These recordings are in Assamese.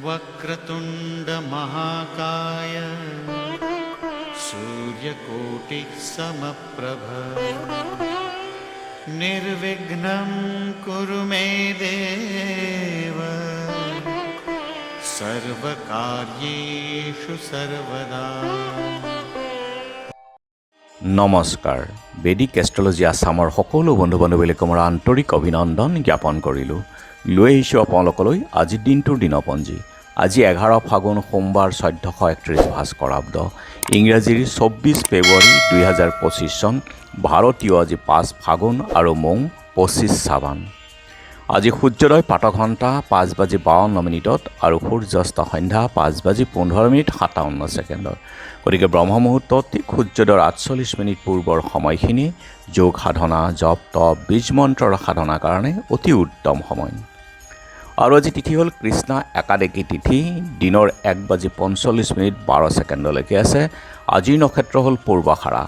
वक्रतुंड महाकाय सूर्यकोटि समप्रभ निर्विघ्नं कुरु मे देव सर्वकार्येषु सर्वदा। নমস্কাৰ। বেদিক এষ্ট্ৰলজি আছামৰ সকলো বন্ধু বান্ধৱীলৈ মোৰ আন্তৰিক অভিনন্দন জ্ঞাপন কৰিলোঁ। লৈ আহিছোঁ আপোনালোকলৈ আজিৰ দিনটোৰ দিনপঞ্জী। আজি 11 ফাগুন সোমবাৰ 1431 ভাস্কৰাব্দ, ইংৰাজীৰ 24 ফেব্ৰুৱাৰী 2025 চন, ভাৰতীয় আজি 5 ফাগুন আৰু মৌ 25 চাবান। আজি সূৰ্যোদয় প্ৰাতঃঘণ্টা 5:52 আৰু সূৰ্যাস্ত সন্ধ্যা 5:15 57 গতিকে ব্ৰহ্ম মুহূৰ্তত সূৰ্যোদয়ৰ 48 মিনিট পূৰ্বৰ সময়খিনি যোগ সাধনা, জপ তপ, বীজ মন্ত্ৰৰ সাধনাৰ কাৰণে অতি উত্তম সময়। আৰু আজি তিথি হ'ল কৃষ্ণা একাদশী তিথি, দিনৰ 1:45 আছে। আজিৰ নক্ষত্ৰ হ'ল পূৰ্বাষাঢ়া,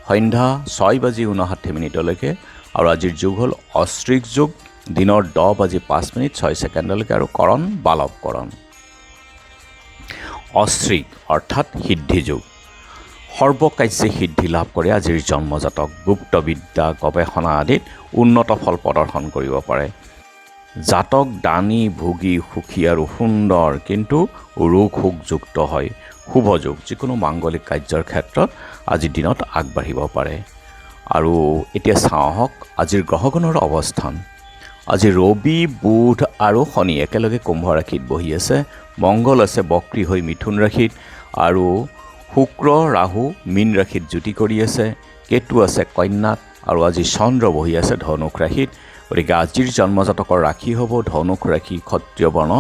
সন্ধ্যা 6:59 আৰু আজিৰ যুগ হ'ল অশ্ৰিক যুগ, দিনৰ 10:05 আৰু কৰণ বালৱকৰণ। অশ্ৰিক অৰ্থাৎ সিদ্ধি যুগ, সৰ্বকাৰ্যে সিদ্ধি লাভ কৰে আজিৰ জন্মজাতক। গুপ্ত বিদ্যা, গৱেষণা আদিত উন্নত ফল প্ৰদৰ্শন কৰিব পাৰে। জাতক দানী, ভোগী, সুখী আৰু সুন্দৰ, কিন্তু ৰোগ শোকযুক্ত হয়। শুভ যুগ, যিকোনো মাংগলিক কাৰ্যৰ ক্ষেত্ৰত আজিৰ দিনত আগবাঢ়িব পাৰে। আৰু এতিয়া চাওঁ আহক আজিৰ গ্ৰহগণৰ অৱস্থান। আজি ৰবি, বুধ আৰু শনি একেলগে কুম্ভ ৰাশিত বহি আছে। মংগল আছে বক্ৰী হৈ মিথুন ৰাশিত, আৰু শুক্ৰ ৰাহু মীন ৰাশিত যুতি কৰি আছে। কেতু আছে কন্যাত, আৰু আজি চন্দ্ৰ বহি আছে ধনুক ৰাশিত। গতিকে আজিৰ জন্মজাতকৰ ৰাশি হ'ব ধনুক ৰাশি, ক্ষত্ৰিয় বৰ্ণ,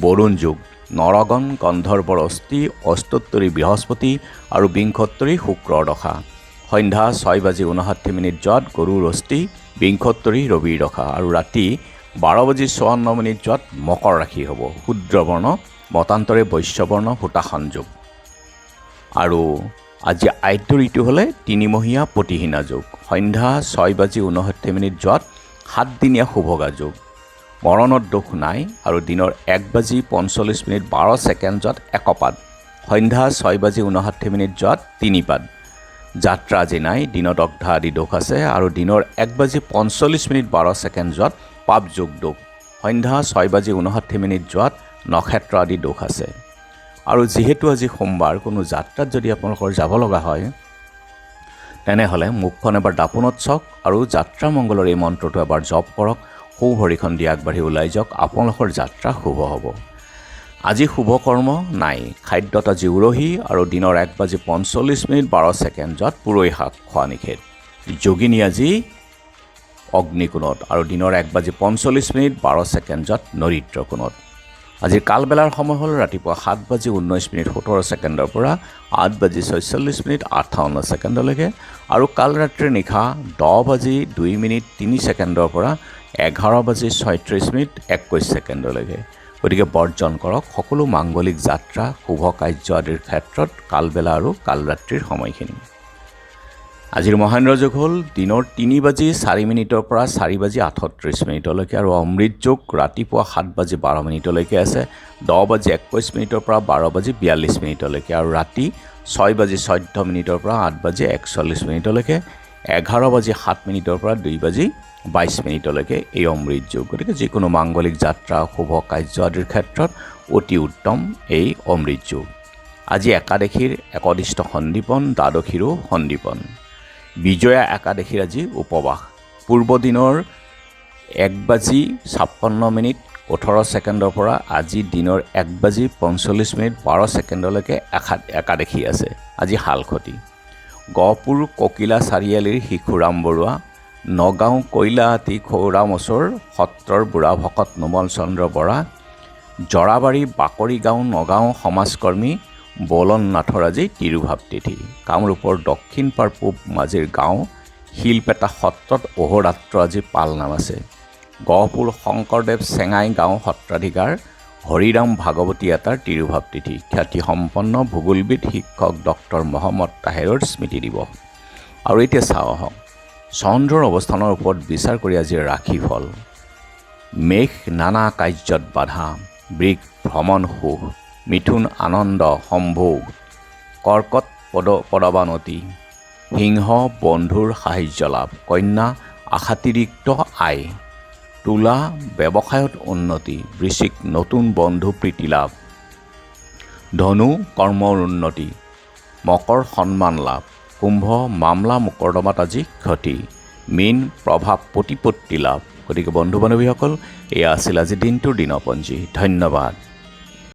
বৰুণ যুগ, নৰগণ, গন্ধৰ্বৰ অস্থি, অষ্টোত্তৰী বৃহস্পতি আৰু বিংশোত্তৰী শুক্ৰৰ দশা। সন্ধ্যা 6:59 গৰুৰ অস্থি, বিংশোত্তৰী ৰবিৰ দশা, আৰু ৰাতি 12:54 মকৰ ৰাশি হ'ব। শূদ্ৰবৰ্ণ, মতান্তৰে বৈশ্যবৰ্ণ, হোতাসন যুগ। আৰু আজি আদ্য ঋতু হ'লে তিনিমহীয়া প্ৰতিহীনা যুগ। সন্ধ্যা 6:59 সাতদিনীয়া শুভগা যুগ। মৰণত দোষ নাই, আৰু দিনৰ 1:45 একপাদ। সন্ধ্যা 6:59 তিনিপাদ। যাত্ৰা আজি নাই, দিনত অগ্ধা আদি দোষ আছে, আৰু দিনৰ 1:45 পাপ যোগ দোষ। সন্ধ্যা 6:59 নক্ষত্ৰ আদি দোষ আছে। আৰু যিহেতু আজি সোমবাৰ, কোনো যাত্ৰাত যদি আপোনালোকৰ যাব লগা হয়, তেনেহ'লে মুখখন এবাৰ দাপোনত চাওক আৰু যাত্ৰা মংগলৰ এই মন্ত্ৰটো এবাৰ জপ কৰক। সৌ ভৰিখন দি আগবাঢ়ি ওলাই যাওক, আপোনালোকৰ যাত্ৰা শুভ হ'ব। আজি শুভ কৰ্ম নাই। খাদ্যত আজি উৰহি, আৰু দিনৰ 1:45 পুৰৈ শাক খোৱা নিষেধ। যোগিনী আজি অগ্নিকোণত, আৰু দিনৰ 1:45 নৰিত্ৰ কোণত। আজিৰ কালবেলাৰ সময় হ'ল ৰাতিপুৱা 7:19 পৰা 8:46 আৰু কাল ৰাত্ৰিৰ নিশা 10:02 পৰা 11:36 গতিকে বৰ্জন কৰক সকলো মাংগলিক যাত্ৰা, শুভ কাৰ্য আদিৰ ক্ষেত্ৰত কালবেলা আৰু কাল ৰাত্ৰিৰ সময়খিনি। আজিৰ মহেন্দ্ৰ যোগ হ'ল দিনৰ 3:04 পৰা 4:38 আৰু অমৃত যোগ ৰাতিপুৱা 7:12 আছে। 10:21 পৰা 12:42 আৰু ৰাতি 6:14 পৰা 8:41 11:07 পৰা 2:22 এই অমৃত যোগ। গতিকে যিকোনো মাংগলিক যাত্ৰা, শুভ কাৰ্য আদিৰ ক্ষেত্ৰত অতি উত্তম এই অমৃত যোগ। আজি একাদশীৰ একদিষ্ট সন্দীপন, দ্বাদশীৰো সন্দীপন। বিজয়া একাদশীৰ আজি উপবাস। পূৰ্ব দিনৰ 1:56 পৰা আজি দিনৰ 1:45 একাদশী আছে। আজি শালখতি। গহপুৰ ককিলা চাৰিআলিৰ শিশুৰাম বৰুৱা, নগাঁও কৈলাহাটী খৌৰামচৰ সত্ৰৰ বুঢ়া ভকত নোমল চন্দ্ৰ বৰা, জৰাবাৰী বাকৰি গাঁও নগাঁও সমাজকৰ্মী বলন নাথৰ আজি তিৰুভাৱ তিথি। কামৰূপৰ দক্ষিণ পাৰ পূব মাজীৰ গাঁও শিলপেটা সত্ৰত অহোৰাত্ৰ আজি পালনাম আছে। গহপুৰ শংকৰদেৱ চেঙাই গাঁও সত্ৰাধিকাৰ হৰিৰাম ভাগৱতী এটাৰ তিৰুভাৱ তিথি। খ্যাতিসম্পন্ন ভূগোলবিদ শিক্ষক ডক্টৰ মহম্মদ তাহেৰৰ স্মৃতি দিৱস। আৰু এতিয়া চাওঁ আহক চন্দ্ৰৰ অৱস্থানৰ ওপৰত বিচাৰ কৰি আজিৰ ৰাশিফল। মেঘ নানা কাৰ্যত বাধা, বৃষ ভ্ৰমণ সুখ, মিথুন আনন্দ সম্ভোগ, কৰ্কট পদবানতি, সিংহ বন্ধুৰ সাহায্য লাভ, কন্যা আশাতিৰিক্ত আয়, তুলা ব্যৱসায়ত উন্নতি, বৃশ্চিক নতুন বন্ধু প্ৰীতি লাভ, ধনু কৰ্মৰ উন্নতি, মকৰ সন্মান লাভ, কুম্ভ মামলা মোকৰ্দমাত আজি ক্ষতি, মীন প্ৰভাৱ প্ৰতিপত্তি লাভ। গতিকে বন্ধু বান্ধৱীসকল, এয়া আছিল আজি দিনটোৰ দিনপঞ্জী। ধন্যবাদ।